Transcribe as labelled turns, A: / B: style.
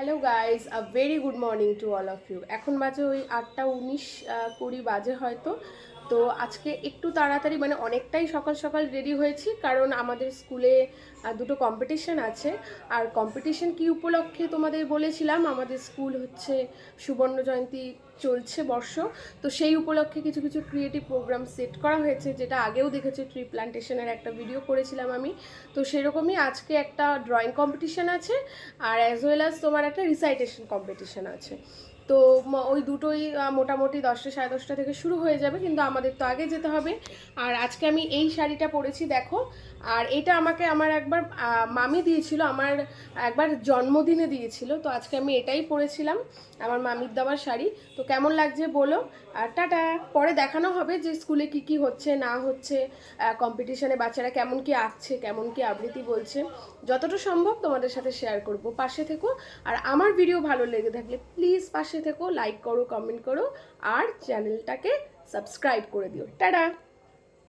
A: Hello guys, a very good morning to all of you. এখন বাজে ওই 8:19 20 বাজে হয়তো। তো আজকে একটু তাড়াতাড়ি মানে অনেকটাই সকাল সকাল রেডি হয়েছি, কারণ আমাদের স্কুলে দুটো কম্পিটিশন আছে। আর কম্পিটিশন কি উপলক্ষে তোমাদের বলেছিলাম, আমাদের স্কুল হচ্ছে সুবর্ণ জয়ন্তী চলছে বর্ষ। তো সেই উপলক্ষে কিছু কিছু ক্রিয়েটিভ প্রোগ্রাম সেট করা হয়েছে, যেটা আগেও দেখেছি, ট্রি প্ল্যান্টেশনের একটা ভিডিও করেছিলাম আমি। তো সেরকমই আজকে একটা ড্রয়িং কম্পিটিশান আছে, আর অ্যাজ ওয়েল অ্যাজ তোমার একটা রিসাইটেশন কম্পিটিশান আছে। তো ওই দুটোই মোটামুটি 10টা 10:30 থেকে শুরু হয়ে যাবে, কিন্তু আমাদের তো আগে যেতে হবে। আর আজকে আমি এই শাড়িটা পরেছি দেখো। আর এটা আমাকে আমার একবার মামি দিয়েছিল, আমার একবার জন্মদিনে দিয়েছিল। তো আজকে আমি এটাই পরেছিলাম, আমার মামির দেওয়ার শাড়ি। তো কেমন লাগছে বলো। আর টাটা। পরে দেখানো হবে যে স্কুলে কি কি হচ্ছে না হচ্ছে, কম্পিটিশানে বাচ্চারা কেমন কি আঁকছে, কেমন কি আবৃত্তি বলছে, যতটা সম্ভব তোমাদের সাথে শেয়ার করব। পাশে থেকো। আর আমার ভিডিও ভালো লেগে থাকলে প্লিজ পাশে থেকো, লাইক করো, কমেন্ট করো, আর চ্যানেলটাকে সাবস্ক্রাইব করে দিও। টাটা।